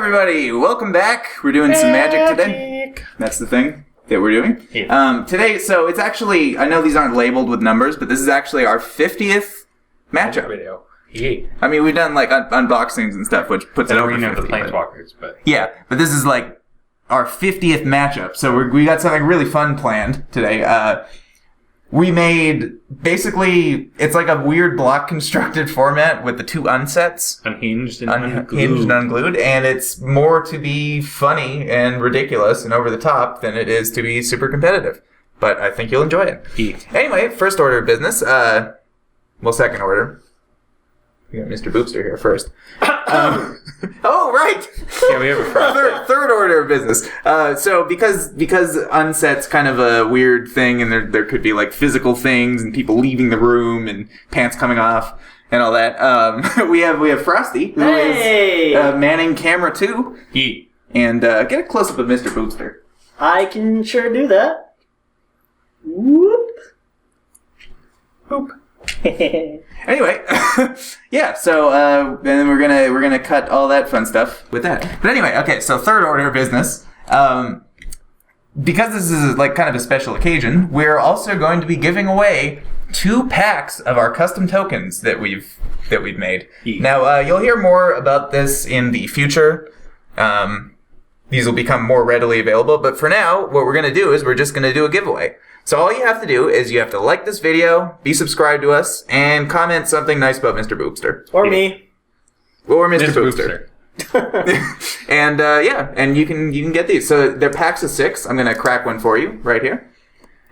everybody! Welcome back. We're doing some magic today. That's the thing that we're doing. Yeah. Today, so it's actually, I know these aren't labeled with numbers, but this is actually our 50th matchup. Video. Yeah. I mean, we've done like unboxings and stuff, which puts it over 50. Arena of the Planeswalkers, but... Yeah, but this is like our 50th matchup, so we got something really fun planned today. We made, basically, it's like a weird block constructed format with the two unsets. Unhinged and unglued, and it's more to be funny and ridiculous and over the top than it is to be super competitive. But I think you'll enjoy it. Yeah. Anyway, first order of business, second order. We got Mr. Boopster here first. Oh, right! Yeah, we have a Frosty. Third order of business. So because unset's kind of a weird thing, and there could be like physical things and people leaving the room and pants coming off and all that. We have Frosty, who is manning camera 2. Yeah. And get a close up of Mr. Boopster. I can sure do that. Whoop. Boop. Anyway, yeah. So then we're gonna cut all that fun stuff with that. But anyway, okay. So third order of business. Because this is like kind of a special occasion, we're also going to be giving away 2 packs of our custom tokens that we've made. Yeah. Now you'll hear more about this in the future. These will become more readily available. But for now, what we're gonna do is we're just gonna do a giveaway. So all you have to do is you have to like this video, be subscribed to us, and comment something nice about Mr. Boopster. Or me. Or Mr. Boopster. And and you can get these. So they're packs of 6. I'm gonna crack one for you right here.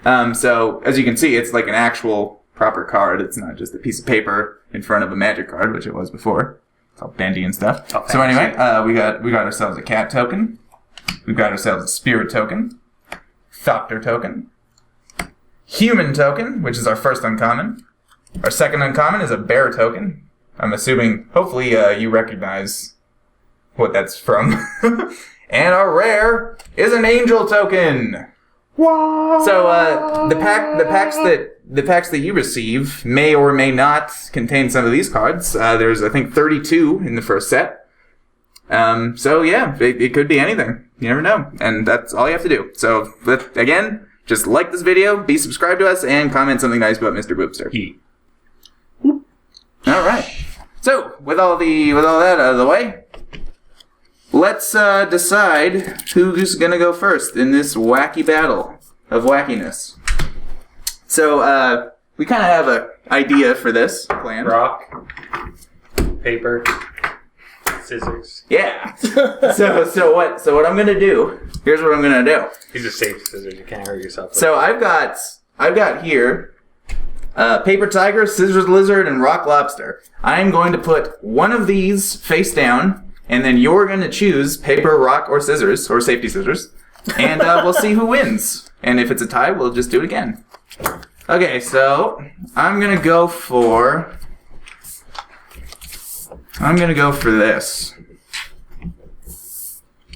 So as you can see, it's like an actual proper card. It's not just a piece of paper in front of a magic card, which it was before. It's all bendy and stuff. Oh, so anyway, we got ourselves a cat token. We've got ourselves a spirit token, Thopter token, human token, which is our first uncommon. Our second uncommon is a bear token. I'm assuming, hopefully, you recognize what that's from. And our rare is an angel token. Wow. So the packs that you receive may or may not contain some of these cards. There's I think 32 in the first set. So yeah, it could be anything. You never know, and that's all you have to do. So again, just like this video, be subscribed to us, and comment something nice about Mr. Boopster. Yeah. All right. So with all that out of the way, let's decide who's gonna go first in this wacky battle of wackiness. So we kind of have an idea for this plan. Rock. Paper. Scissors. Yeah. So what I'm gonna do? Here's what I'm gonna do. These are safe scissors. You can't hurt yourself. So I've got here paper tiger, scissors lizard, and rock lobster. I'm going to put one of these face down, and then you're going to choose paper, rock, or scissors, or safety scissors, and we'll see who wins. And if it's a tie, we'll just do it again. Okay, so I'm gonna go for this.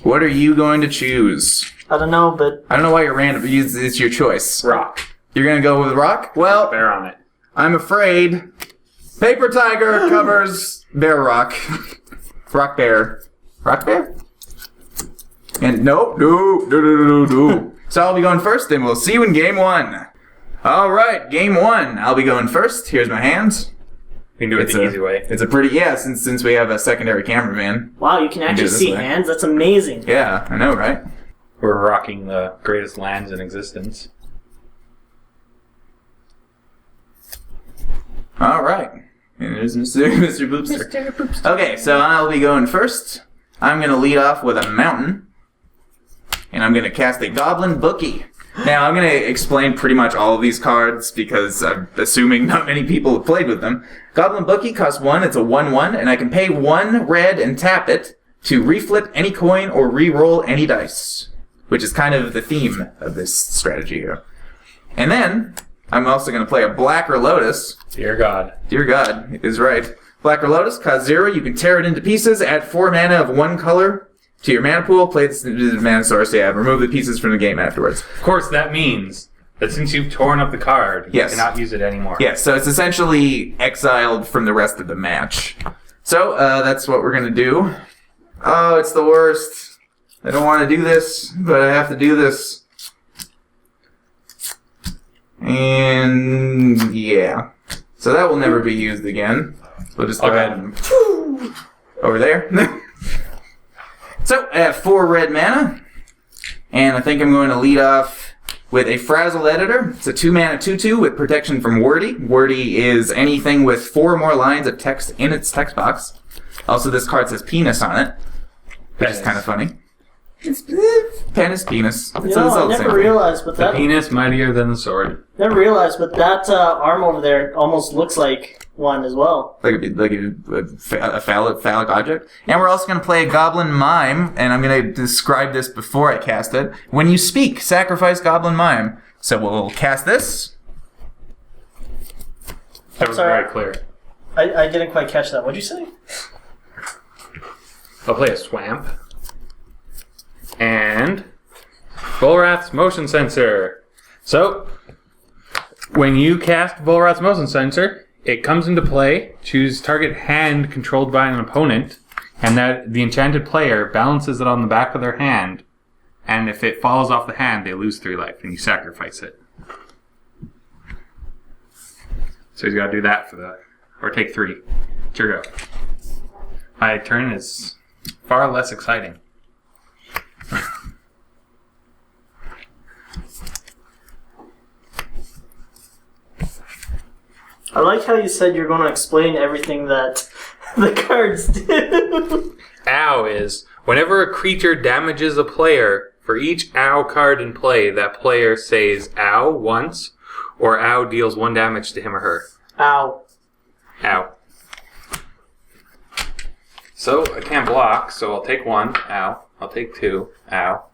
What are you going to choose? I don't know, but... I don't know why you're random. It's your choice. Rock. You're going to go with rock? Well, Bear on it. I'm afraid paper tiger covers bear rock. Rock bear. Rock bear? And no. So I'll be going first, and we'll see you in game 1. All right, game 1. I'll be going first. Here's my hands. We can do it the easy way. It's a pretty, since we have a secondary cameraman. Wow, you can actually see hands? That's amazing. Yeah, I know, right? We're rocking the greatest lands in existence. All right. Here's Mr. Boopster. Mr. Boopster. Okay, so I'll be going first. I'm going to lead off with a mountain. And I'm going to cast a Goblin Bookie. Now, I'm going to explain pretty much all of these cards because I'm assuming not many people have played with them. Goblin Bookie costs 1. It's a 1/1, and I can pay 1 red and tap it to reflip any coin or re-roll any dice, which is kind of the theme of this strategy here. And then I'm also going to play a Blacker Lotus. Dear God. Dear God is right. Blacker Lotus costs 0. You can tear it into pieces, add 4 mana of 1 color to your mana pool, play this mana source, remove the pieces from the game afterwards. Of course, that means that since you've torn up the card, you cannot use it anymore. Yes, so it's essentially exiled from the rest of the match. So, that's what we're going to do. Oh, it's the worst. I don't want to do this, but I have to do this. And yeah. So that will never be used again. We'll just go ahead and over there. So I have 4 red mana. And I think I'm going to lead off with a Frazzled Editor. It's a 2-mana 2/2 with protection from Wordy. Wordy is anything with 4 or more lines of text in its text box. Also, this card says penis on it, which is kind of funny. It's pen is penis. You know, I never realized, but that... The penis mightier than the sword. Never realized, but that arm over there almost looks like one as well. Like a phallic object. And we're also going to play a Goblin Mime, and I'm going to describe this before I cast it. When you speak, sacrifice Goblin Mime. So we'll cast this. That was very clear. I didn't quite catch that. What'd you say? I'll play a Swamp. And Volrath's Motion Sensor. So, when you cast Volrath's Motion Sensor, it comes into play. Choose target hand controlled by an opponent, and that the enchanted player balances it on the back of their hand. And if it falls off the hand, they lose 3 life, and you sacrifice it. So he's got to do that for the... Or take 3. It's your go. My turn is far less exciting. I like how you said you're going to explain everything that the cards do. Ow is whenever a creature damages a player, for each ow card in play, that player says ow once, or ow deals 1 damage to him or her. Ow. Ow. So I can't block, so I'll take 1, ow. I'll take 2, ow.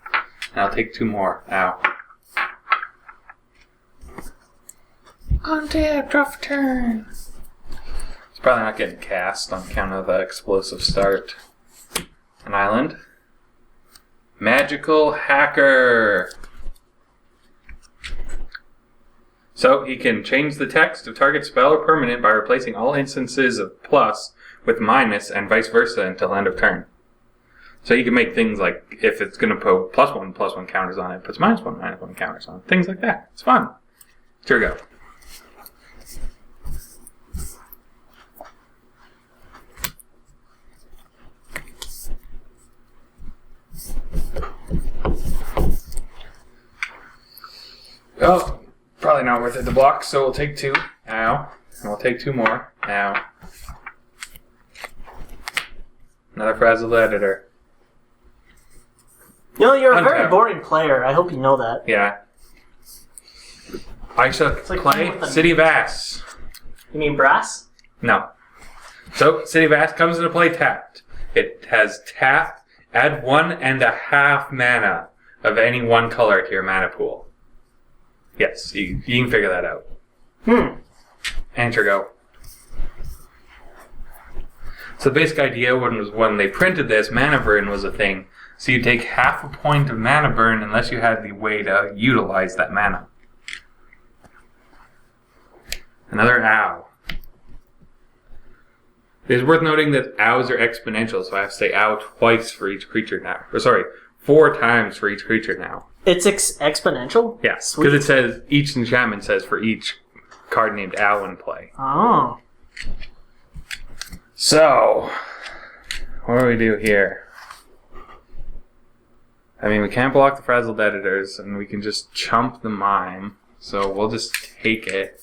And I'll take 2 more, ow. Untap, draw for turn. It's probably not getting cast on account of the explosive start. An island. Magical Hacker. So he can change the text of target spell or permanent by replacing all instances of plus with minus and vice versa until end of turn. So you can make things like, if it's going to put +1/+1 counters on it, puts -1/-1 counters on it. Things like that. It's fun. Here we go. Oh, probably not worth it to block, so we'll take 2. Ow. And we'll take 2 more. Ow. Another Frazzled Editor. You know, you're a very boring player. I hope you know that. Yeah. I shall play City of Ass. You mean brass? No. So, City of Ass comes into play tapped. It has tap, add 1.5 mana of any 1 color to your mana pool. Yes, you can figure that out. And your go. So the basic idea was when they printed this, mana burn was a thing. So you take half a point of mana burn unless you had the way to utilize that mana. Another ow. It is worth noting that ows are exponential, so I have to say ow twice for each creature now. Or sorry, 4 times for each creature now. It's exponential? Yes, because it says, each enchantment says for each card named ow in play. Oh. So, what do we do here? I mean, we can't block the Frazzled Editors, and we can just chump the Mime. So we'll just take it.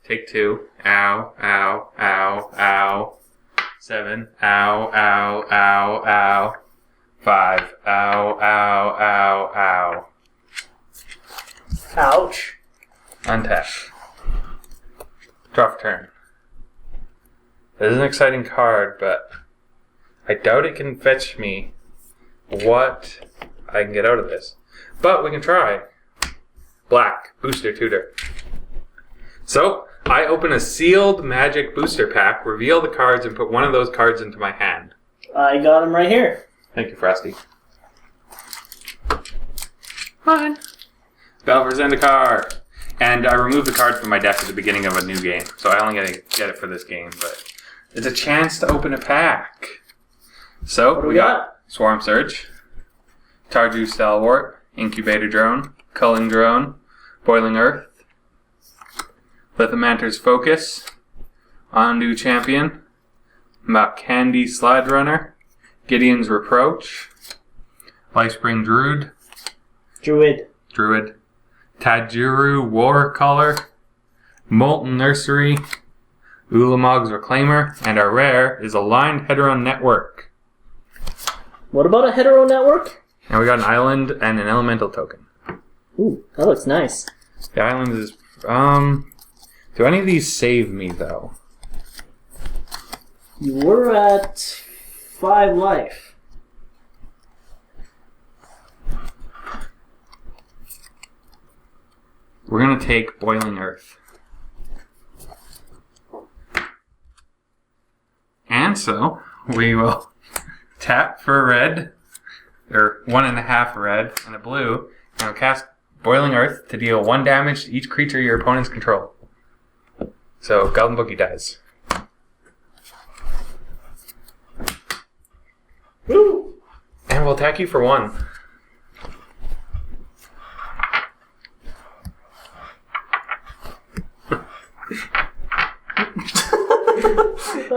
Take 2. Ow, ow, ow, ow. 7. Ow, ow, ow, ow. 5. Ow, ow, ow, ow. Ouch. Untap. Draw for turn. This is an exciting card, but I doubt it can fetch me what I can get out of this. But we can try. Black. Booster Tutor. So, I open a sealed Magic Booster Pack, reveal the cards, and put one of those cards into my hand. I got him right here. Thank you, Frosty. Fine. Battle for Zendikar. And I remove the card from my deck at the beginning of a new game. So I only get it for this game, but it's a chance to open a pack. So, What do we we got Swarm Surge, Tarju Stalwart, Incubator Drone, Culling Drone, Boiling Earth, Lithomanter's Focus, Ondu Champion, Makandi Slide Runner, Gideon's Reproach, Lifespring Druid, Tajuru War Caller, Molten Nursery, Ulamog's Reclaimer, and our rare is Aligned Heteron Network. What about a hetero network? And we got an island and an elemental token. Ooh, that looks nice. The island is, do any of these save me, though? You were at 5 life. We're gonna take Boiling Earth. And so, we will tap for a red, or 1.5 red, and a blue, and we'll cast Boiling Earth to deal 1 damage to each creature your opponents control. So, Golden Boogie dies. Woo! And we'll attack you for 1.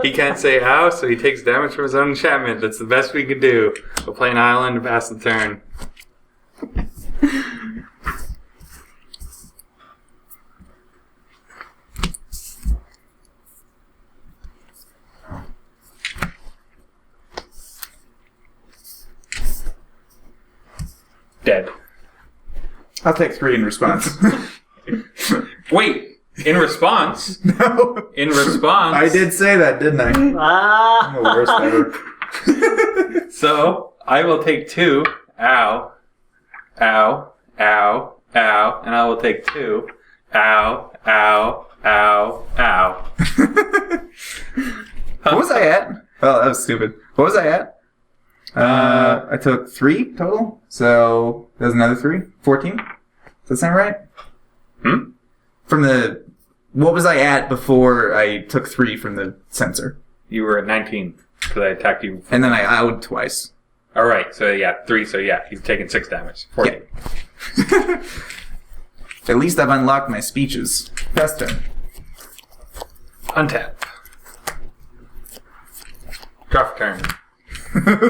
He can't say ow, so he takes damage from his own enchantment. That's the best we can do. We'll play an island and pass the turn. Dead. I'll take 3 in response. Wait! In response? No. In response. I did say that, didn't I? I'm the worst ever. So, I will take 2. Ow. Ow. Ow. Ow. And I will take 2. Ow. Ow. Ow. Ow. What was I at? Oh, that was stupid. What was I at? I took 3 total. So, there's another 3. 14? Does that sound right? From the... What was I at before I took 3 from the sensor? You were at 19, because I attacked you. And then I outed twice. Alright, so yeah, 3, so yeah, you've taken 6 damage. 14. Yeah. At least I've unlocked my speeches. Best turn. Untap. Draw for turn.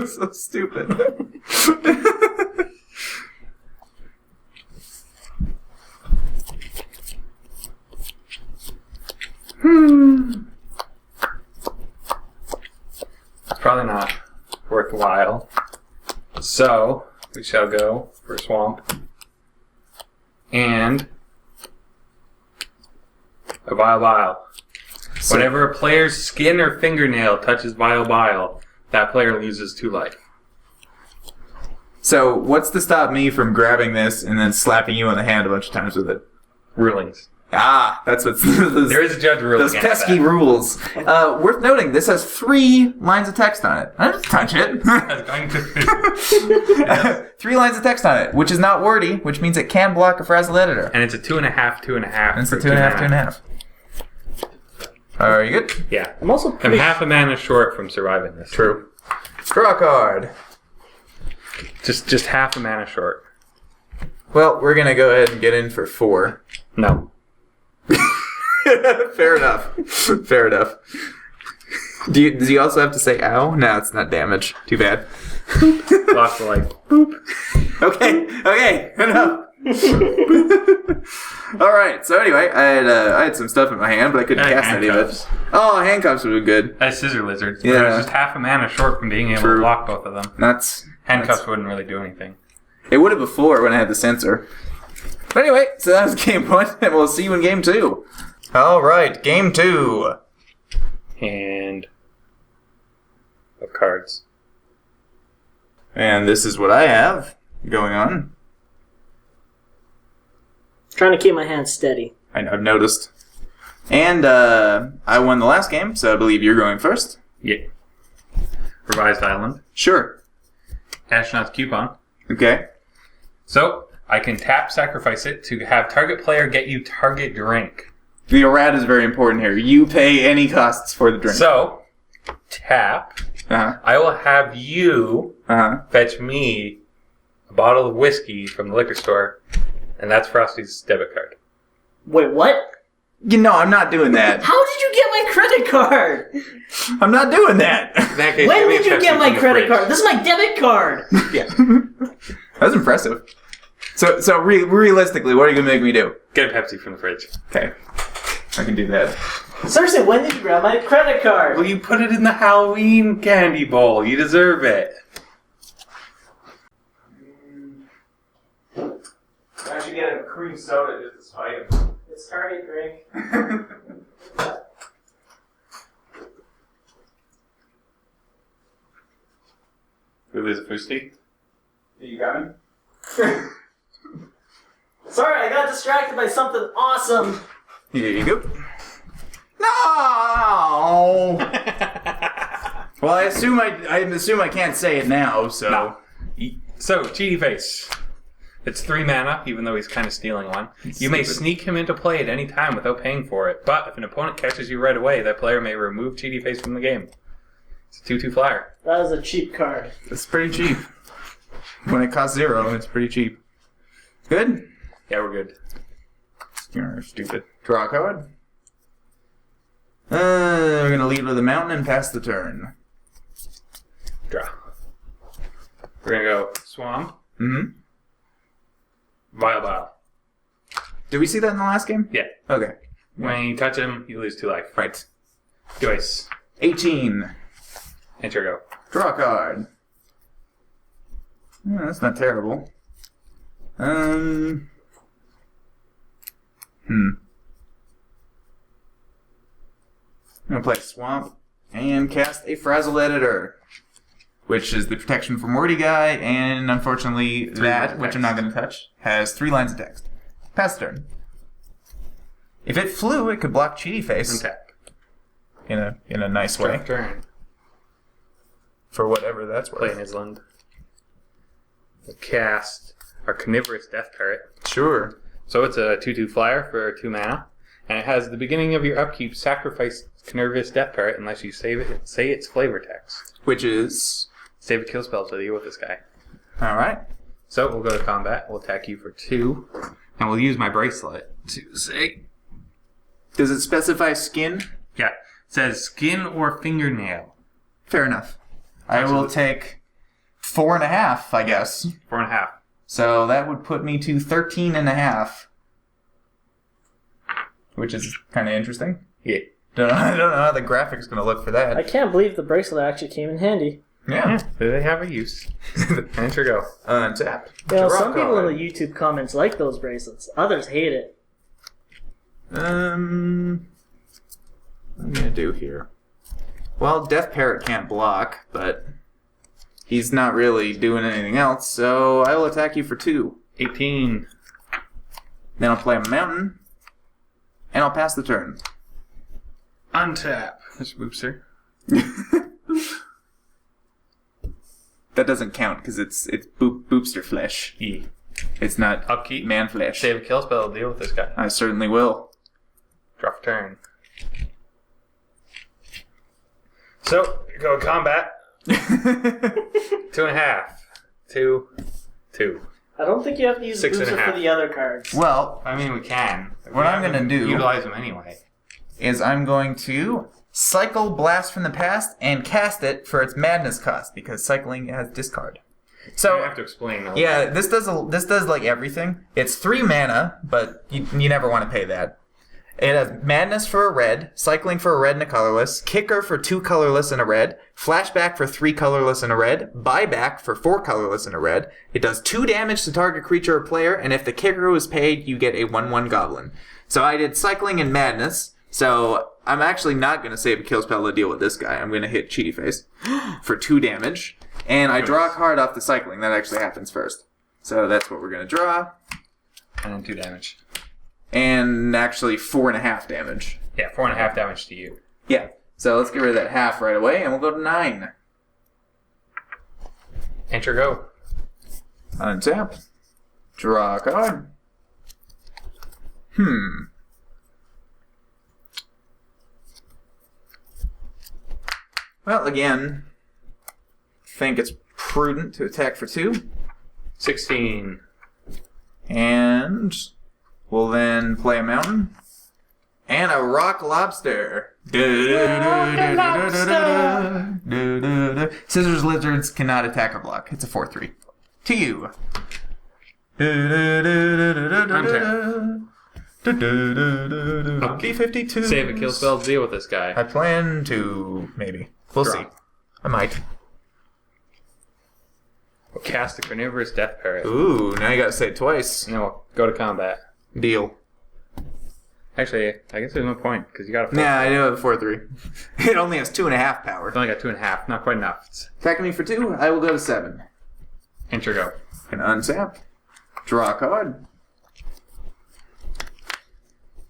So stupid. It's probably not worthwhile. So, we shall go for Swamp. And a Bile. So- Whenever a player's skin or fingernail touches Bile, that player loses 2 life. So, what's to stop me from grabbing this and then slapping you on the hand a bunch of times with it? Rulings. Ah, that's what's... There is a judge rule Those against pesky that. rules. Worth noting, this has 3 lines of text on it. I didn't touch it. I was going to... 3 lines of text on it, which is not wordy, which means it can block a Frazzle editor. And it's a 2.5, 2.5. And it's a 2.5, 2.5. Are you good? Yeah. I'm also I'm pretty... half a mana short from surviving this. True. Draw a card. Just half a mana short. Well, we're gonna go ahead and get in for 4. No. Fair enough. Fair enough. Does he also have to say ow? No, it's not damage. Too bad. Lost the life. Boop. Okay, enough. Alright, so anyway, I had some stuff in my hand, but I couldn't I had cast any of it. handcuffs. Oh, handcuffs would be good. I had Scissor Lizards. Yeah. But I was just half a mana short from being able True. to block both of them. Handcuffs wouldn't really do anything. It would have before when I had the sensor. But anyway, so that was game 1, and we'll see you in game 2. Alright, game 2. Hand of cards. And this is what I have going on. Trying to keep my hands steady. I've noticed. And I won the last game, so I believe you're going first. Yeah. Revised Island. Sure. Astronaut's Coupon. Okay. So, I can tap sacrifice it to have target player get you target drink. The errata is very important here. You pay any costs for the drink. So, tap. Uh-huh. I will have you fetch me a bottle of whiskey from the liquor store, and that's Frosty's debit card. Wait, what? You know, I'm not doing that. How did you get my credit card? I'm not doing that. In that case, When give me did a you Pepsi get my from the credit fridge. card? This is my debit card. Yeah. That was impressive. So realistically, what are you going to make me do? Get a Pepsi from the fridge. Okay. I can do that. Seriously, when did you grab my credit card? Well, you put it in the Halloween candy bowl. You deserve it. I should get a cream soda just to spite him. It's hard to drink. We lose a Frosty? You got me? Sorry, I got distracted by something awesome. Here you go. No. Well, I assume I can't say it now. So. No. So, cheaty face. It's 3 mana, even though he's kind of stealing one. You may sneak him into play at any time without paying for it, but if an opponent catches you right away, that player may remove cheaty face from the game. It's a 2/2 flyer. That is a cheap card. It's pretty cheap. When it costs 0, it's pretty cheap. Good? Yeah, we're good. You're stupid. Draw a card. We're going to lead with a mountain and pass the turn. Draw. We're going to go Swamp. Mm-hmm. Vile. Did we see that in the last game? Yeah. Okay. When you touch him, you lose 2 life. Right. Do ice. 18. Enter go. Draw a card. That's not terrible. I'm going to play Swamp and cast a Frazzle Editor, which is the protection from Wordy Guy, and unfortunately that, which I'm not going to touch, has 3 lines of text. Pass turn. If it flew, it could block Cheaty Face Untap. in a nice way. Draft turn. For whatever that's Play worth. an Island. We'll cast our Carnivorous Death Parrot. Sure. So it's a 2/2 flyer for 2 mana, and it has the beginning of your upkeep sacrifice Carnivorous Death Parrot unless you say its flavor text. Which is... Save a kill spell to deal with this guy. Alright. So we'll go to combat. We'll attack you for 2, and we'll use my bracelet to say. Does it specify skin? Yeah, it says skin or fingernail. Fair enough. I will take 4.5, I guess. 4.5. So that would put me to 13.5. Which is kind of interesting. Yeah. I don't know how the graphic's going to look for I that. can't believe the bracelet actually came in handy. Yeah. They have a use. Enter go. Untap. You know, Draw some people card. in the YouTube comments like those bracelets. Others hate it. What am I going to do here? Well, Death Parrot can't block, but he's not really doing anything else, so I will attack you for 2. 18. Then I'll play a mountain, and I'll pass the turn. Untap. That's Boopster. That doesn't count, because it's Boopster flesh. E. It's not Upkeep. man flesh. Save a kill spell to deal with this guy. I certainly will. Draw for turn. So, go combat. 2.5. 2. 2. I don't think you have to use 6.5. booster for the other cards. Well, I mean, we can. What I'm gonna do- Utilize them anyway. is I'm going to cycle Blast from the Past and cast it for its madness cost, because cycling has discard. I So, have to explain. Though. yeah, this does like everything. It's 3 mana, but you never want to pay that. It has Madness for a red, Cycling for a red and a colorless, Kicker for 2 colorless and a red, Flashback for 3 colorless and a red, Buyback for 4 colorless and a red. It does 2 damage to target creature or player, and if the Kicker was paid, you get a 1/1 goblin. So I did Cycling and Madness, so I'm actually not going to save a kill spell to deal with this guy. I'm going to hit Cheaty Face for 2 damage, and I draw a card off the Cycling. That actually happens first. So that's what we're going to draw. And then 2 damage. And actually 4.5 damage. Yeah, 4.5 damage to you. Yeah. So let's get rid of that half right away, and we'll go to 9. Enter go. Untap. Draw a card. Well, again, think it's prudent to attack for 2. 16. And we'll then play a mountain. And a rock lobster. Scissors lizards cannot attack or block. It's a 4/3. To you. B52. Save a kill spell to deal with this guy. I plan to, maybe. We'll Draw. see. I might. We'll cast a carnivorous death parrot. Ooh, now you gotta say it twice. And then we'll go to combat. Deal. Actually, I guess there's no point, because you got a 4. Nah, I do have a 4/3. It only has 2.5 power. It's only got 2.5. Not quite enough. It's Attacking me for 2, I will go to 7. enter go. And unsap. Draw a card.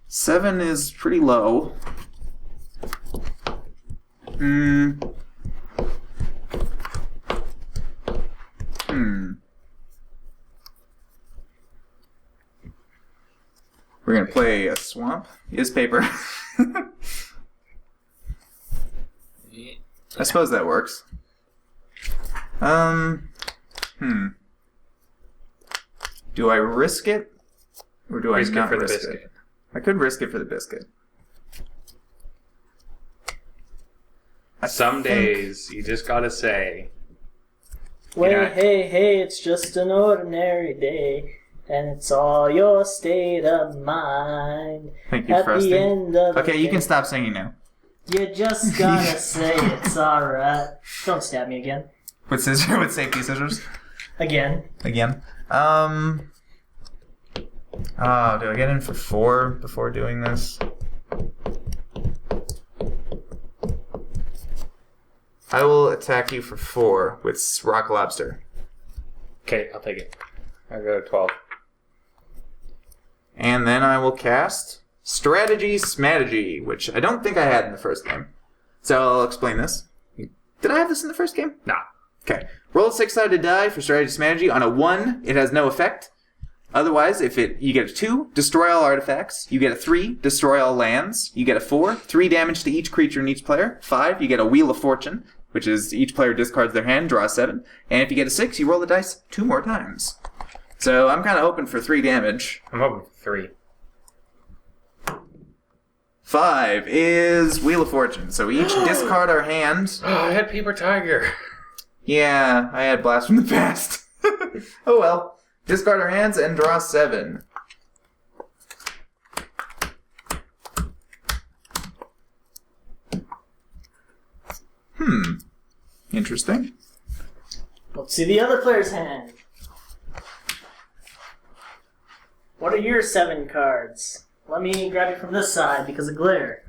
7 is pretty low. We're gonna play a swamp. Is paper. I suppose that works. Do I risk it? Or do Risk I it not for the risk biscuit. it? I could risk it for the biscuit. Some days, you just gotta say, Wait, know- hey, it's just an ordinary day. And it's all your state of mind. Thank you, At Frosty. the end of the Okay, you day, can stop singing now. You just gotta say it's alright. Don't stab me again. With scissors, with safety scissors. Again. Again. Do I get in for 4 before doing this? I will attack you for 4 with Rock Lobster. okay, I'll take it. I'll go to 12. And then I will cast Strategy Smategy, which I don't think I had in the first game. So I'll explain this. Did I have this in the first game? Nah. Okay. Roll a 6-sided die for Strategy Smategy. On a 1, it has no effect. Otherwise, you get a 2, destroy all artifacts. You get a 3, destroy all lands. You get a 4, 3 damage to each creature and each player. 5, you get a Wheel of Fortune, which is each player discards their hand, draw 7. And if you get a 6, you roll the dice 2 more times. So I'm kind of hoping for 3 damage. I'm hoping for 3. 5 is Wheel of Fortune. So we each discard our hand. Oh, I had Paper Tiger. Yeah, I had Blast from the Past. Oh well. Discard our hands and draw 7. Interesting. Let's see the other player's hand. What are your 7 cards? Let me grab it from this side because of glare.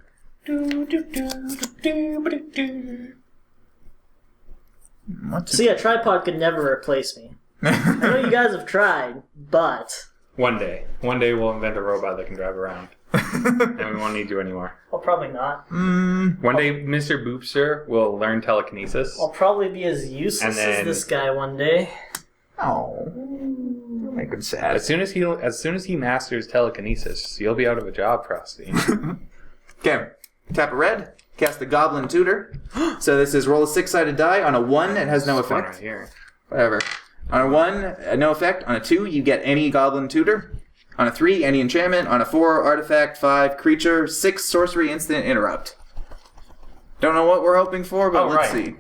See, a tripod could never replace me. I know you guys have tried, but... One day we'll invent a robot that can drive around. And we won't need you anymore. Well, probably not. One day, Mr. Boopster will learn telekinesis. I'll probably be as useless And then- as this guy one day. Oh, you'll make him sad. As soon as he masters telekinesis, you'll be out of a job, Frosty. Okay, tap a red, cast the Goblin Tutor. So this is roll a 6-sided die. On a 1, it has no This one effect. right here. Whatever. On a 1, no effect. On a 2, you get any Goblin Tutor. On a 3, any enchantment. On a 4, artifact. 5, creature. 6, sorcery, instant, interrupt. Don't know what we're hoping for, but let's see.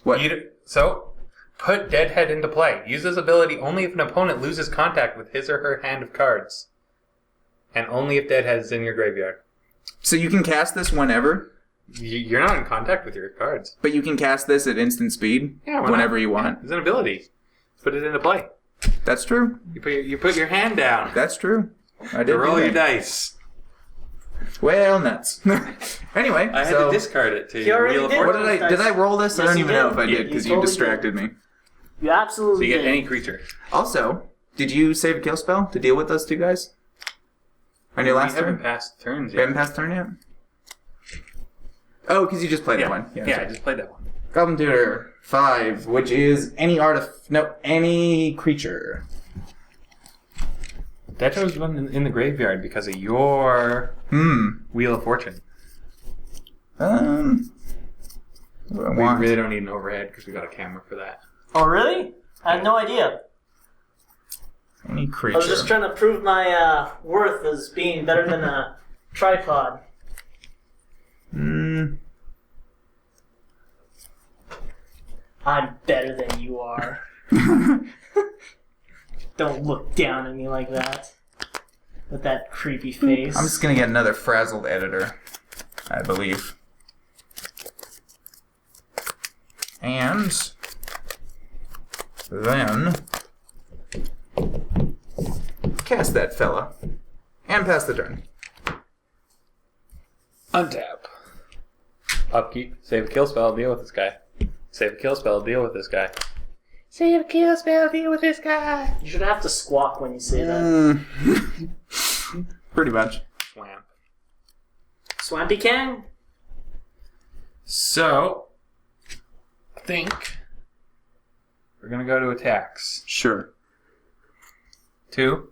What? So, put Deadhead into play. Use this ability only if an opponent loses contact with his or her hand of cards. And only if Deadhead is in your graveyard. So you can cast this whenever, You're not in contact with your cards. but you can cast this at instant speed Yeah, why whenever not? you want. It's an ability. Put it into play. That's true. You put your hand down. That's true. I did Roll do your that. dice. Well, nuts. Anyway, I had so to discard it to He already Wheel of did. what Fortune. did I roll this? I Yes, don't you even know did. if I Yeah, did because you you totally distracted me. You So absolutely you get did. any creature. Also, did you save a kill spell to deal with those 2 guys? On your last We haven't turn? passed turns We yet. haven't passed turn yet? Oh, because you just played that one. Yeah, sorry. I just played that one. Goblin Tutor 5, which is any creature. That chose one in the graveyard because of your Wheel of Fortune. What do I We want? really don't need an overhead because we got a camera for that. Oh, really? I had no idea. Any I was creature. just trying to prove my worth as being better than a tripod. Hmm. I'm better than you are. Don't look down at me like that. With that creepy face. I'm just gonna get another frazzled editor, I believe. And then cast that fella. And pass the turn. Untap. Upkeep. Save a kill spell, deal with this guy. Save a kill spell, deal with this guy. Save a kill spell, deal with this guy. You should have to squawk when you say that. Pretty much. Swamp. Swampy King? So, I think we're gonna go to attacks. Sure. 2,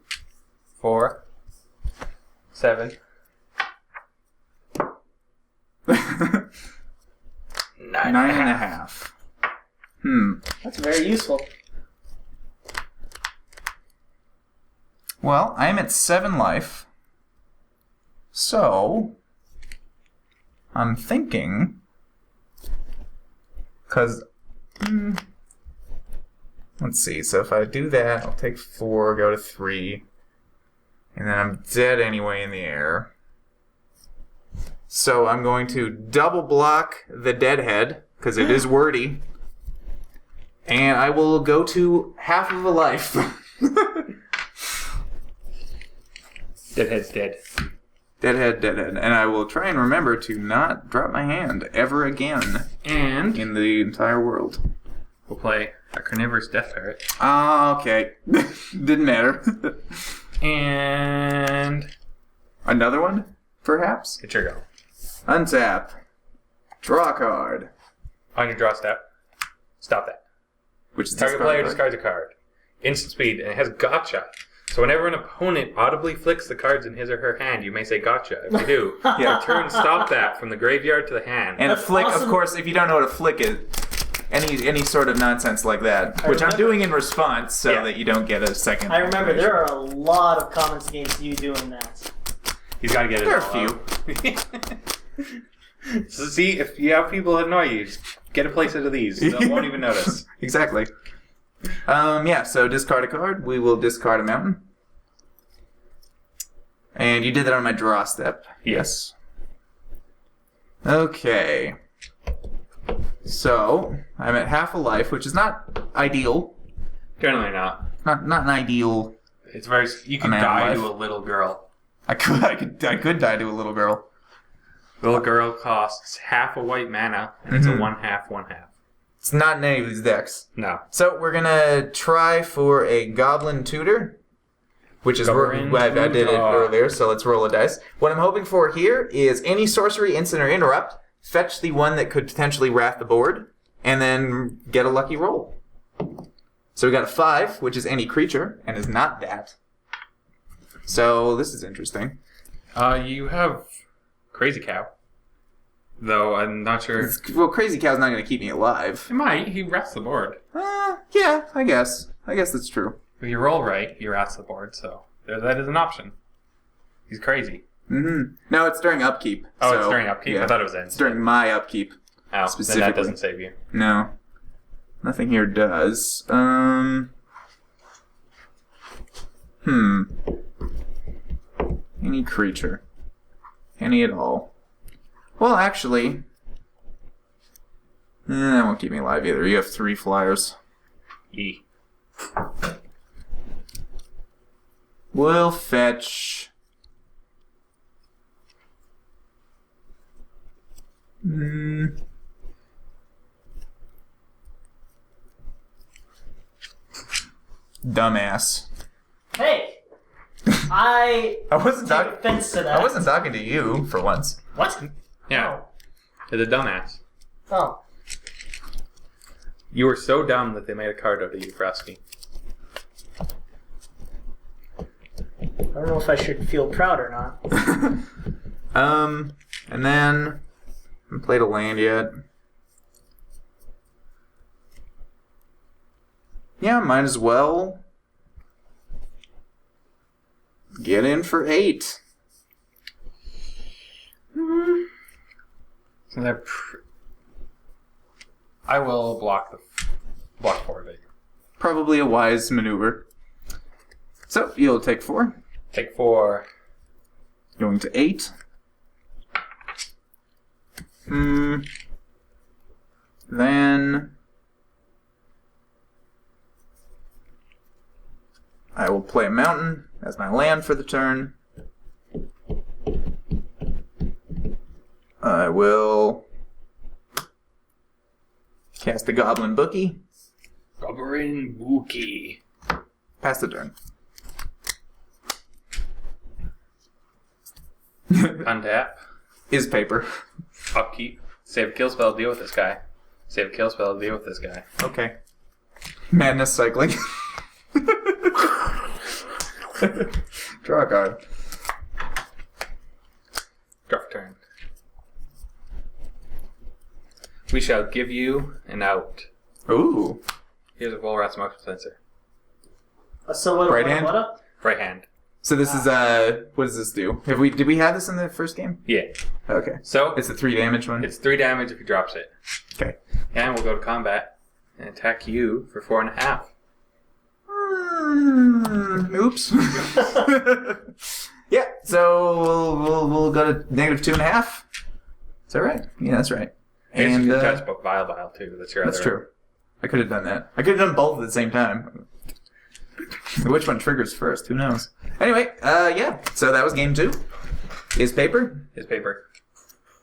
4, 7. 9.5. That's very useful. Well, I'm at 7 life. So, I'm thinking, because, let's see, so if I do that, I'll take 4, go to 3, and then I'm dead anyway in the air. So I'm going to double block the deadhead, because it is wordy, and I will go to half of a life. Deadhead's dead. Deadhead. And I will try and remember to not drop my hand ever again And in the entire world. we'll play a carnivorous death parrot. Ah, okay. Didn't matter. And Another one, perhaps? it's your go. Untap. Draw a card. On your draw step, stop that. Which is Target discard player card. discards a card. Instant speed, and it has gotcha. So whenever an opponent audibly flicks the cards in his or her hand, you may say gotcha. If you do, Yeah. return stop that from the graveyard to the hand. And a That's flick, awesome. of course, if you don't know what a flick is, any sort of nonsense like that, which I'm remember- doing in response so Yeah. that you don't get a second. I remember there are a lot of comments against you doing that. He's got to get it There are all out. So see, if you have people that annoy you, just get a place out of these. They won't even notice. Exactly. Yeah, so discard a card. We will discard a mountain. And you did that on my draw step. Yes. Okay. So, I'm at half a life, which is not ideal. Generally not. Not an ideal. It's very. You can man die life. to a little girl. I could die to a little girl. Little girl costs half a white mana, and it's a Mhm. 1/2, 1/2. It's not in any of these decks. No. So we're gonna try for a Goblin Tutor, which is Goblin I did it Tutor. earlier. So let's roll a dice. What I'm hoping for here is any sorcery, instant, or interrupt. Fetch the one that could potentially wrath the board, and then get a lucky roll. So we got a 5, which is any creature, and is not that. So this is interesting. You have Crazy Cow. Though I'm not sure. Well, Crazy Cow's not going to keep me alive. It might. He rests the board. Yeah, I guess. I guess that's true. If you roll right, he rests the board, so that is an option. He's crazy. Mm-hmm. No, it's during upkeep. Oh, so, it's during upkeep? yeah. I thought it was in. It's during my upkeep. Oh, then specifically. that doesn't save you. No. Nothing here does. Any creature. Any at all. Well, actually... that won't keep me alive either. You have 3 flyers. E. We'll fetch... Dumbass. Hey! I wasn't take talking. offense to that. I wasn't talking to you for once. What? Yeah. It's a dumbass. Oh. You were so dumb that they made a card out of you, Frosty. I don't know if I should feel proud or not. And then Haven't played a land yet. Yeah, might as well get in for 8. I will block 4 of it. Probably a wise maneuver. So, you'll take 4. Take 4. Going to 8. Then I will play a mountain as my land for the turn. I will cast a Goblin Bookie. Goblin Bookie. Pass the turn. Untap. Is paper. Upkeep. Save a kill spell, deal with this guy. Save a kill spell, deal with this guy. Okay. Madness cycling. Draw a card. Draw for turn. We shall give you an out. Ooh. Here's a Volrath's motion sensor. So what? Right hand? What up? Right hand. So this is what does this do? Did we have this in the first game? Yeah. Okay. So It's a 3 damage one. it's 3 damage if he drops it. Okay. And we'll go to combat and attack you for 4.5. Oops. Yeah. So we'll go to -2.5. Is that right? Yeah, that's right. And And you can touch Vile too. That's your that's other. true. I could have done that. I could have done both at the same time. Which one triggers first? Who knows? Anyway, yeah. So that was game 2. Is paper. His paper.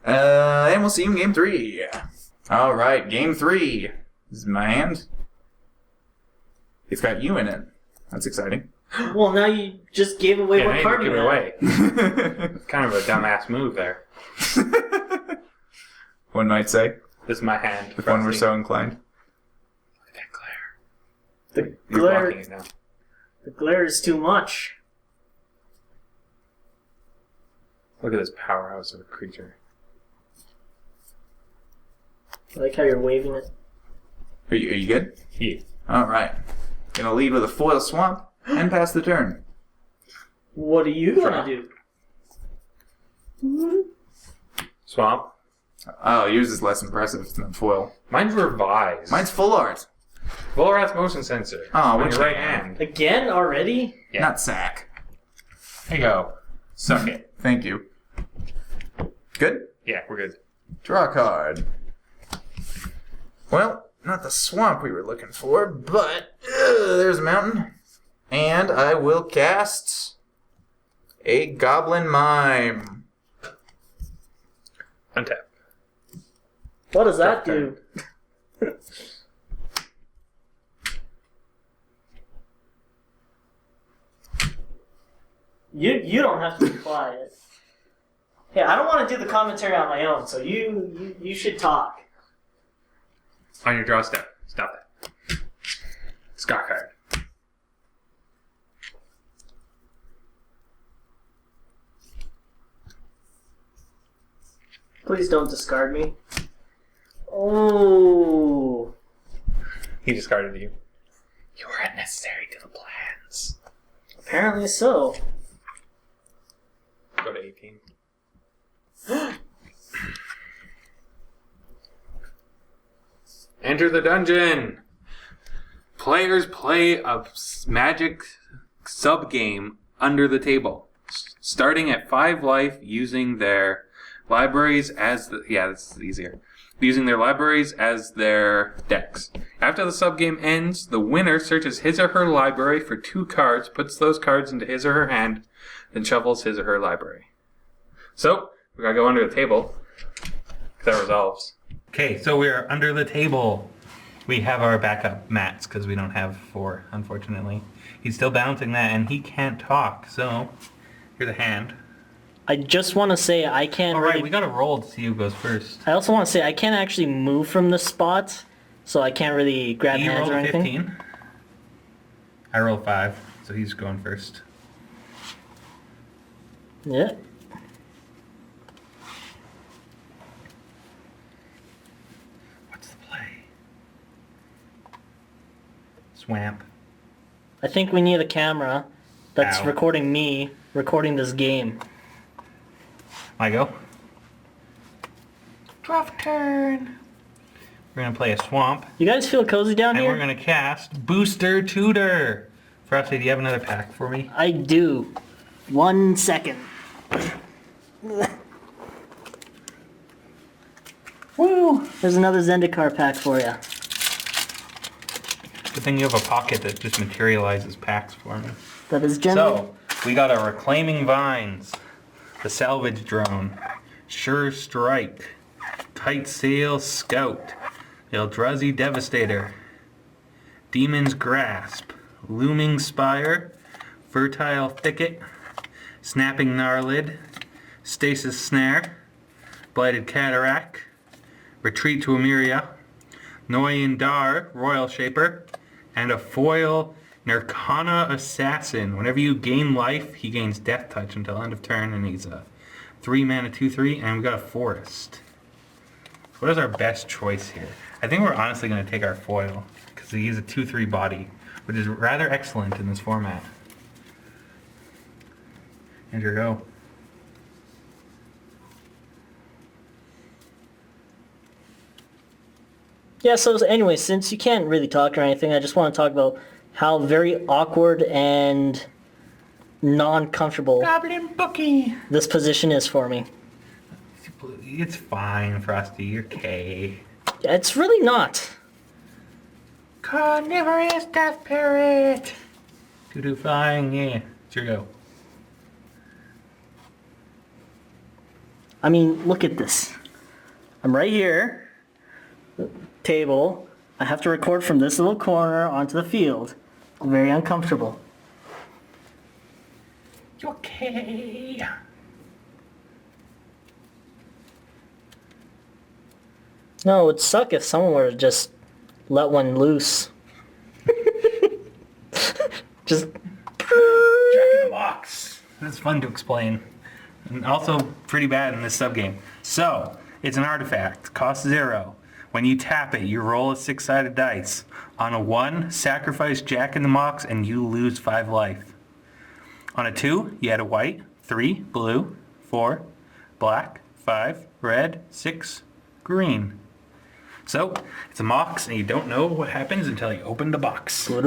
And we'll see you in game 3. All right, game 3. This is my hand. It's got you in it. That's exciting. Well, now you just gave away Yeah, what now card you you give it had. away. Kind of a dumbass move there. One might say, This is my hand. if one were Frosty. so inclined. Look at that glare. The You're glare, blocking it now. the glare is too much. Look at this powerhouse of a creature. I like how you're waving it. Are you good? Yeah. All right. Gonna lead with a foil swamp and pass the turn. What are you gonna do? Swamp. Oh, yours is less impressive than foil. Mine's revised. Mine's full art. Volrath's motion sensor. Oh, on which your right hand? hand. Again already? Yeah. Not sack. Here you go. Suck it. Thank you. Good? Yeah, we're good. Draw a card. Well, not the swamp we were looking for, but there's a mountain. And I will cast a Goblin Mime. Untap. What does that do? You don't have to be quiet. Hey, I don't want to do the commentary on my own, so you should talk. On your draw step. Stop that. Scott card. Please don't discard me. Oh. He discarded you. You were unnecessary to the plans. Apparently so. Go to 18. Enter the dungeon. Players play a magic sub-game under the table, starting at 5 life using their libraries as this is easier. Using their libraries as their decks. After the sub-game ends, the winner searches his or her library for 2 cards, puts those cards into his or her hand, then shuffles his or her library. So, we gotta go under the table. That resolves. Okay, so we're under the table. We have our backup mats because we don't have 4, unfortunately. He's still balancing that, and he can't talk. So here's a hand. I just want to say I can't. All right, really, we got to roll to see who goes first. I also want to say I can't actually move from the spot, so I can't really grab He hands rolled or anything. 15. I rolled 5, so he's going first. Yeah. swamp. I think we need a camera that's Ow. recording me recording this game. I go. Draft turn. We're gonna play a swamp, You guys feel cozy down and here? we're gonna cast Booster Tutor. Frosty, do you have another pack for me? I do. 1 second. Woo! There's another Zendikar pack for you. Good thing you have a pocket that just materializes packs for me. That is generally... So, we got our Reclaiming Vines, the Salvage Drone, Sure Strike, Kite Sail Scout, the Eldrazi Devastator, Demon's Grasp, Looming Spire, Fertile Thicket, Snapping Gnarlid, Stasis Snare, Blighted Cataract, Retreat to Emeria, Noyan Dar, Royal Shaper, and a foil Nirkana Assassin. Whenever you gain life, he gains Death Touch until end of turn, and he's a 3 mana 2/3, and we got a Forest. So what is our best choice here? I think we're honestly going to take our foil, because he's a 2/3 body, which is rather excellent in this format. And here we go. Yeah, so anyway, since you can't really talk or anything, I just want to talk about how very awkward and non-comfortable Goblin Bookie! this position is for me. It's fine, Frosty. You're okay. It's really not. Carnivorous Death Parrot! Doo-doo flying, yeah. It's your go. I mean, look at this. I'm right here. Table. I have to record from this little corner onto the field. Very uncomfortable. You okay? No, it would suck if someone were to just let one loose. Just... Jack in the Box. It's fun to explain. And also pretty bad in this subgame. So, it's an artifact. Cost 0. When you tap it, you roll a 6-sided dice. On a 1, sacrifice Jack in the Box and you lose 5 life. On a 2, you add a white. 3, blue. 4, black. 5, red. 6, green. So, it's a Mox and you don't know what happens until you open the box. There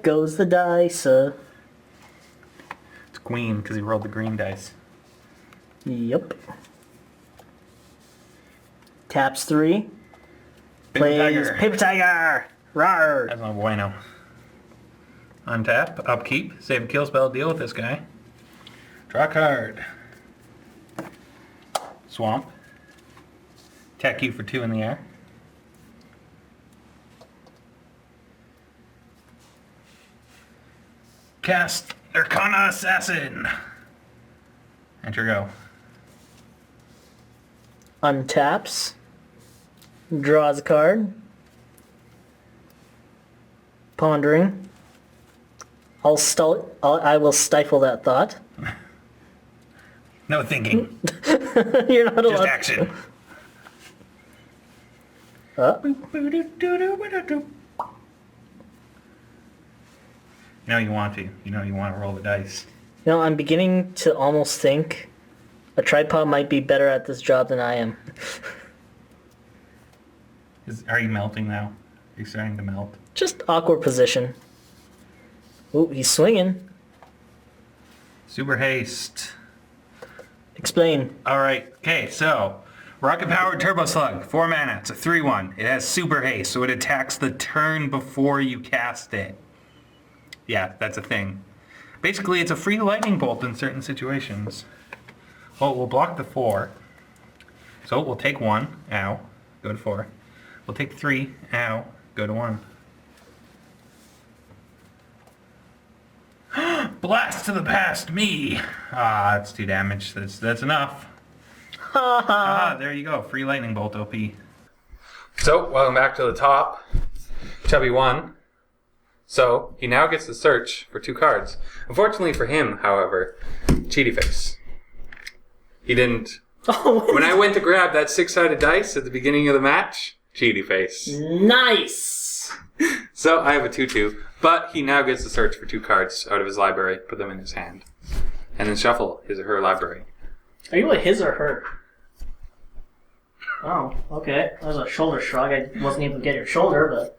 goes the dice. It's queen because he rolled the green dice. Yep. Taps 3. Paper Plays tiger. Paper Tiger. Rawr. That's no bueno. Untap, upkeep, save a kill spell, deal with this guy. Draw a card. Swamp. Attack you for 2 in the air. Cast Nirkana Assassin. Enter go. Untaps. Draws a card. Pondering. I will stifle that thought. No thinking. You're not Just allowed. action. Now you want to. You know you want to roll the dice. You know, I'm beginning to almost think a tripod might be better at this job than I am. Are you melting now? Are you starting to melt? Just awkward position. Ooh, he's swinging. Super haste. Explain. Alright, okay, so Rocket Powered Turbo Slug, 4 mana, it's a 3/1. It has super haste, so it attacks the turn before you cast it. Yeah, that's a thing. Basically, it's a free lightning bolt in certain situations. Well, we'll block the 4. So we'll take 1, ow, go to 4. We'll take 3, ow, go to 1. Blast to the past, me! Ah, that's 2 damage. That's enough. Ah, there you go. Free lightning bolt OP. So, welcome back to the top. Chubby won. So, he now gets to search for 2 cards. Unfortunately for him, however, Cheaty Face. He didn't. Oh, When I went to grab that 6-sided dice at the beginning of the match, cheaty face. nice. So I have a 2-2, but he now gets to search for 2 cards out of his library, put them in his hand, and then shuffle his or her library. Are you a his or her? Oh, okay. That was a shoulder shrug. I wasn't able to get your shoulder, but...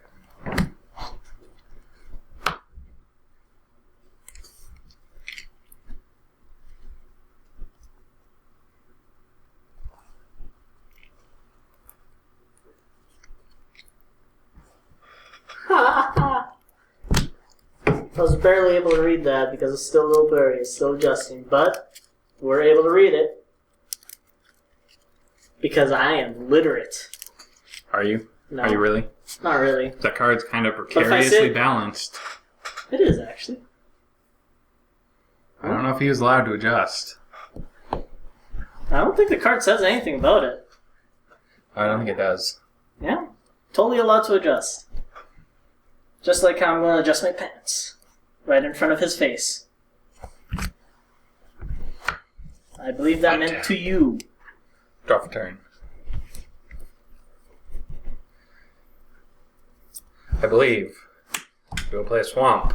I was barely able to read that because it's still a little blurry. It's still adjusting, but we're able to read it because I am literate. Are you? No. Are you really? Not really. That card's kind of if I precariously sit- balanced. It is, actually. I don't know if he was allowed to adjust. I don't think the card says anything about it. I don't think it does. Yeah. Totally allowed to adjust. Just like how I'm going to adjust my pants. Right in front of his face. I believe that meant to you. Draw for turn. I believe we will play a swamp.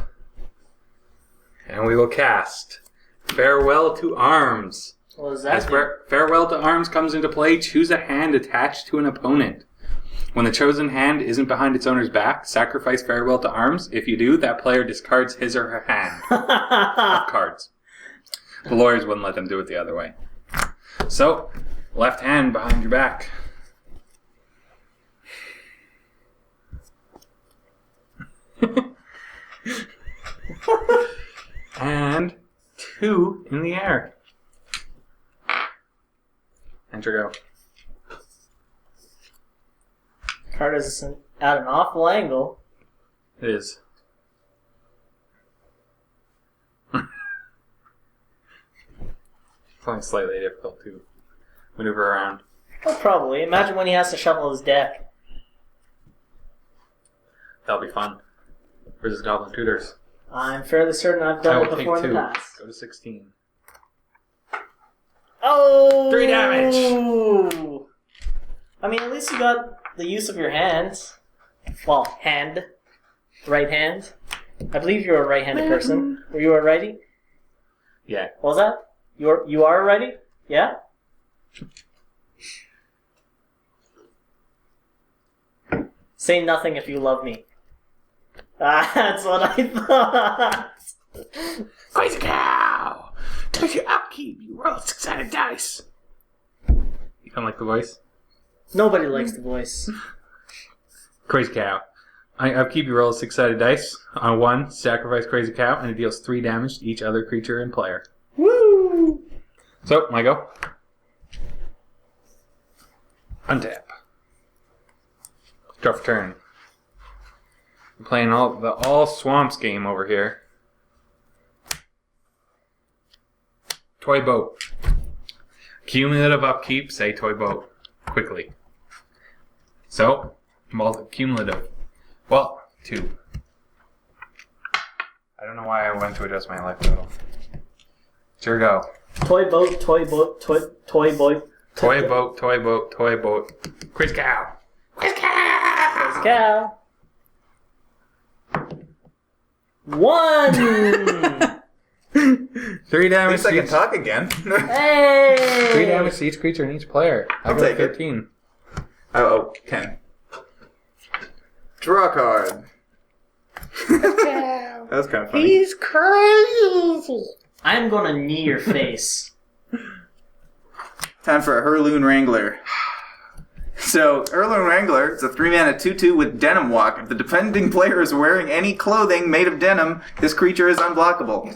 And we will cast Farewell to Arms. What does that As do? Farewell to Arms comes into play, choose a hand attached to an opponent. When the chosen hand isn't behind its owner's back, sacrifice Farewell to Arms. If you do, that player discards his or her hand of cards. The lawyers wouldn't let them do it the other way. So, left hand behind your back. And 2 in the air. Enter go. Card is at an awful angle. It is. It's only slightly difficult to maneuver around. Oh, probably. Imagine when he has to shuffle his deck. That'll be fun. Versus Goblin Tutors. I'm fairly certain I've I done will it take before in 2. the past. Go to 16. Oh! 3 damage! I mean, at least you got the use of your hands. Well, hand. Right hand. I believe you're a right-handed person. Were you a righty? Yeah. What was that? You are a righty? Yeah? Say nothing if you love me. That's what I thought. Crazy cow! Does your upkeep, you roll 6-sided dice. You don't like the voice? Nobody likes the voice. Crazy cow. Upkeep, you roll 6-sided dice. On 1, sacrifice Crazy Cow, and it deals 3 damage to each other creature and player. Woo! So, my go. Untap. Draw for turn. I'm playing the all swamps game over here. Toy boat. Cumulative upkeep, say toy boat. Quickly. So, cumulative. Well, 2. I don't know why I went to adjust my life total. Sure go. Toy boat, toy boat, toy boy. Toy boat, toy boat, toy boat. Crazy cow. Crazy cow. Crazy cow. 1! 3 At damage least I to can each. talk again. Hey! 3 damage to each creature and each player. I'll take it. 13. Oh, 10. Draw a card. That was kind of funny. He's crazy! I'm gonna knee your face. Time for a Hurloon Wrangler. So, Hurloon Wrangler is a 3-mana 2/2 with Denim Walk. If the defending player is wearing any clothing made of denim, this creature is unblockable.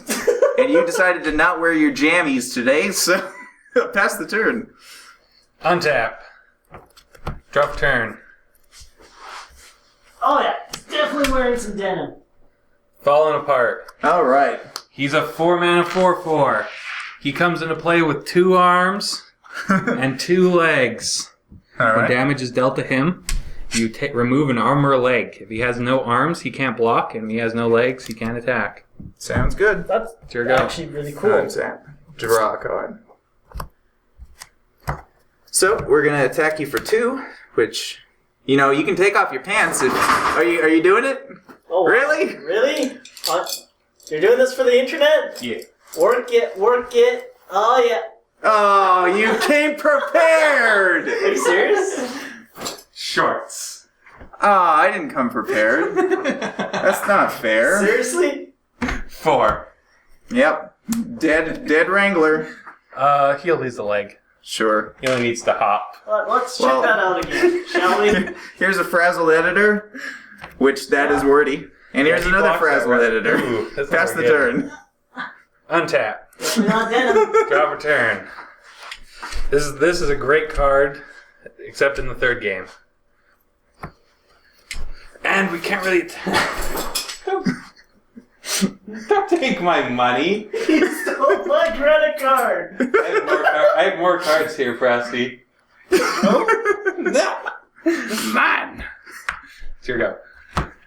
And you decided to not wear your jammies today, so pass the turn. Untap. Drop turn. Oh yeah, he's definitely wearing some denim. Falling apart. Alright. He's a 4-mana 4/4. He comes into play with 2 arms and 2 legs. When Alright. damage is dealt to him, you remove an arm or a leg. If he has no arms, he can't block, and if he has no legs, he can't attack. Sounds good. That's It's your go. actually really cool. Untap. Draw a card. So we're gonna attack you for 2, which, you know, you can take off your pants if. Are you doing it? Oh, Really? Really? You're doing this for the internet? Yeah. Work it. Oh, yeah. Oh, you came prepared! Are you serious? Shorts. Oh, I didn't come prepared. That's not fair. Seriously? 4. Yep. Dead Wrangler. He'll lose the leg. Sure. He only needs to hop. Let's check that out again, shall we? Here's a frazzled editor, which that is wordy. And here's he another blocks that frazzled one. editor. Ooh, that's Pass not the good. turn. Untap. Definitely not denim. Drop a turn. This is a great card, except in the 3rd game. And we can't really... Don't take my money. You stole my credit card. I have more cards here, Frosty. No. This is mine. Here we go.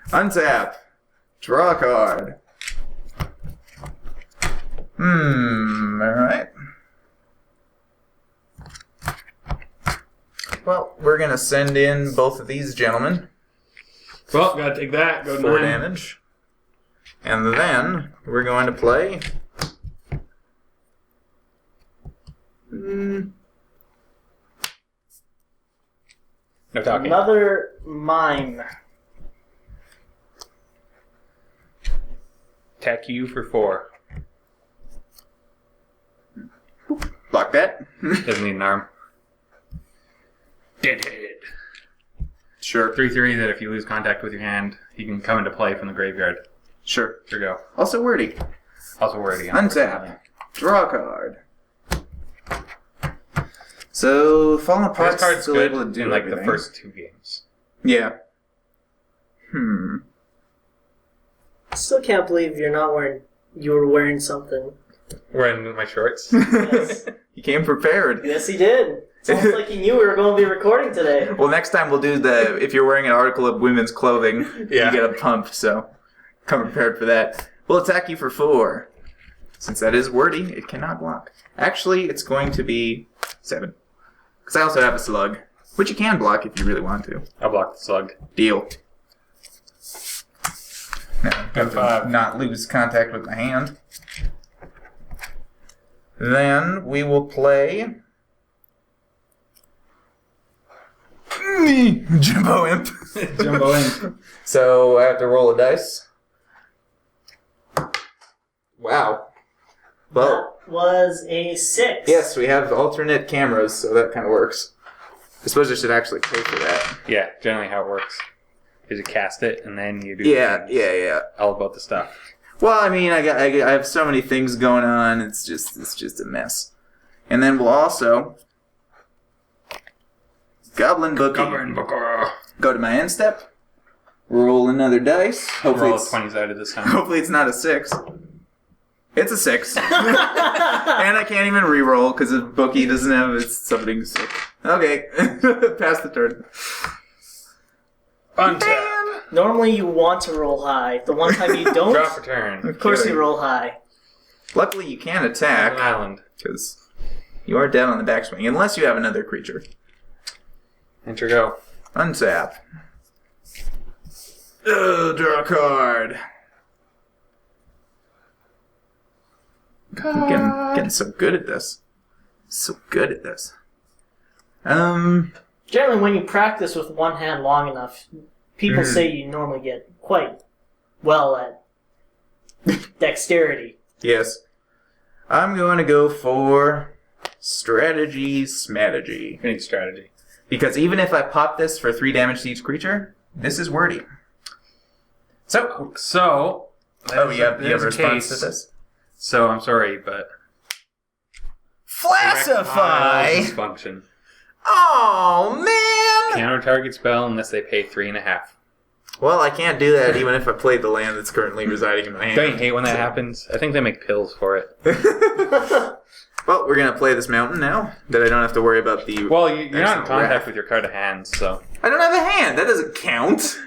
Untap. Draw a card. Alright. Well, we're gonna send in both of these gentlemen. Well, gotta take that. Go 4 9. damage. And then we're going to play. No talking. Another mime. Attack you for 4. Block that. Doesn't need an arm. Deadhead. Sure. 3/3 that if you lose contact with your hand, he can come into play from the graveyard. Sure. Here we go. Also wordy. Also wordy. Untap. Draw a card. So, Fallen This Apart card's still good able to do in like everything. the first 2 games. Yeah. Still can't believe you were wearing something. Wearing my shorts. Yes. You came prepared. Yes, he did. It's almost like he knew we were going to be recording today. Well, next time we'll do if you're wearing an article of women's clothing, Yeah. you get a pump, so come prepared for that. We'll attack you for 4. Since that is wordy, it cannot block. Actually, it's going to be 7. Because I also have a slug, which you can block if you really want to. I'll block the slug. Deal. Now, Good to 5. not lose contact with my hand. Then we will play Jumbo Imp. Jumbo Imp. So I have to roll a dice. Wow. Well, That was a 6. yes, we have alternate cameras, so that kind of works. I suppose I should actually pay for that. Yeah, generally how it works is you cast it and then you do Yeah. all about the stuff. Well, I mean, I have so many things going on. It's just a mess. And then we'll also Goblin Bookie. Go to my end step. Roll another dice. Hopefully Roll it's 20-sided this time. hopefully it's not a 6. It's a 6. And I can't even re-roll because the bookie doesn't have its something 6. Okay. Pass the turn. Untap. Normally you want to roll high. The one time you don't, Draw for turn. of course you roll high. Luckily you can An attack island. because you are dead on the backswing unless you have another creature. Enter go. Untap. Draw a card. I'm getting so good at this. So good at this. Generally, when you practice with one hand long enough, people say you normally get quite well at dexterity. Yes. I'm going to go for strategy smategy. We need strategy. Because even if I pop this for 3 damage to each creature, this is wordy. So Oh, you have a there's response case. to this? So I'm sorry, but Flassify! dysfunction. Oh, man! Counter target spell unless they pay 3.5. Well, I can't do that even if I played the land that's currently residing in my hand. Don't you hate when that happens? I think they make pills for it. Well, we're going to play this mountain now, that I don't have to worry about the... Well, you're not in Excellent contact wrath. with your card of hands, so. I don't have a hand. That doesn't count.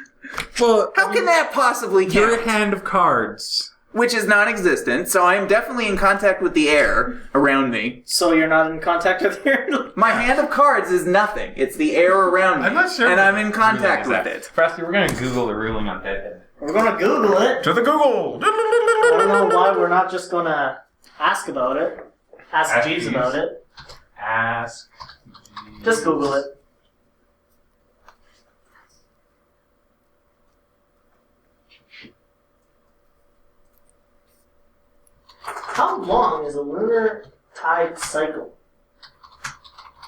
Well, How can that possibly count? your hand of cards. which is non-existent, so I am definitely in contact with the air around me. So you're not in contact with your... My hand of cards is nothing. It's the air around me. I'm not sure and what I'm in contact ruling with is it. Frosty, we're gonna Google the ruling on Deadhead. We're gonna Google it. To the Google! I don't know why we're not just gonna ask about it. Ask Jeeves about it. Ask. Just Google it. How long is a lunar tide cycle?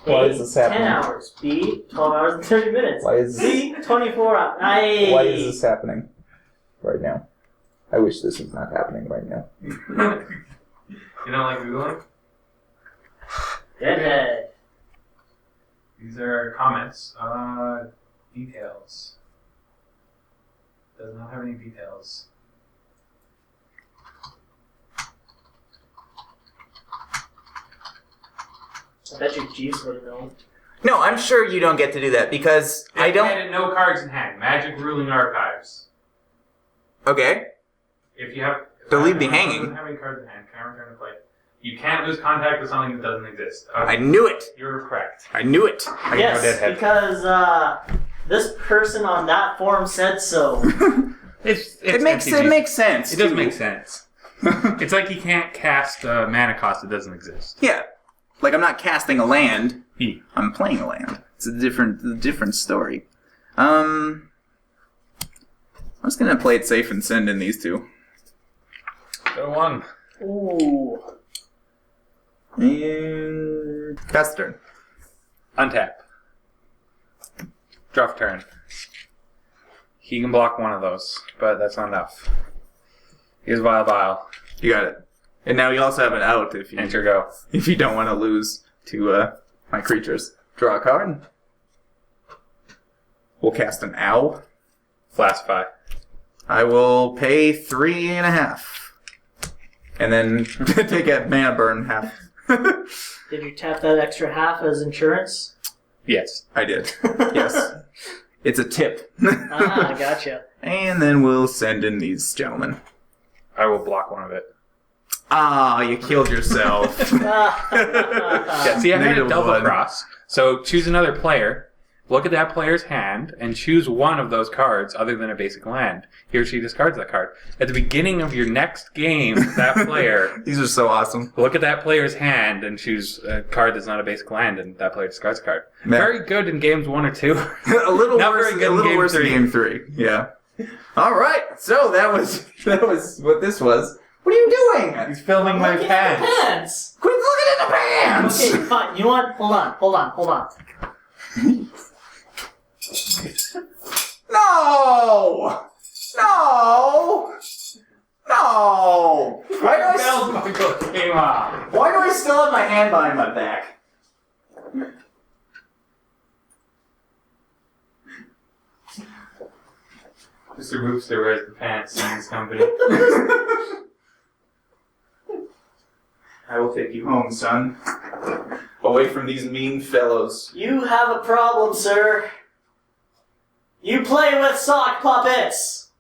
Why is this happening? 10 hours. B, 12 hours and 30 minutes. Why is C, 24 hours. Aye. Why is this happening right now? I wish this was not happening right now. You don't like Googling? Deadhead. These are comments. Details. Does not have any details. I bet you Jeeves would have known. No, I'm sure you don't get to do that because I don't... Edit no cards in hand. Magic ruling archives. Okay. If you have... So leave the If hanging. doesn't have any cards in hand, can I return to play? You can't lose contact with something that doesn't exist. Okay. I knew it. You're correct. I knew it. I Yes, know Deadhead. because this person on that forum said so. It makes sense. It does make sense. It's like you can't cast mana cost that doesn't exist. Yeah. Like I'm not casting a land. Yeah. I'm playing a land. It's a different story. I'm just gonna play it safe and send in these two. Go one. Ooh. And pass the turn. Untap. Draw for turn. He can block one of those, but that's not enough. Here's Vile. You got it. And now you also have an out if you Enter go. if you don't want to lose to my creatures. Draw a card. We'll cast an owl. Flasify. I will pay 3.5. And then take a mana burn half. Did you tap that extra half as insurance? Yes. I did. Yes. It's a tip. Ah, gotcha. And then we'll send in these gentlemen. I will block one of it. Ah, you killed yourself. Yeah, see, I had a Negative double one. cross. So choose another player, look at that player's hand, and choose one of those cards other than a basic land. He or she discards that card. At the beginning of your next game, that player, These are so awesome. look at that player's hand and choose a card that's not a basic land, and that player discards a card. Man. Very good in games 1 or 2. a little Not worse, very good a in little game worse in 3. game 3. Yeah. All right. So that was what this was. What are you doing? He's filming my Looking at the pants. pants. Quit looking at the pants. Okay, fine. You know what? Hold on. No. Why do Bell buckle came off. Why do I still have my hand behind my back? Mr. Boopster wears the pants in his company. I will take you home, son. Away from these mean fellows. You have a problem, sir. You play with sock puppets.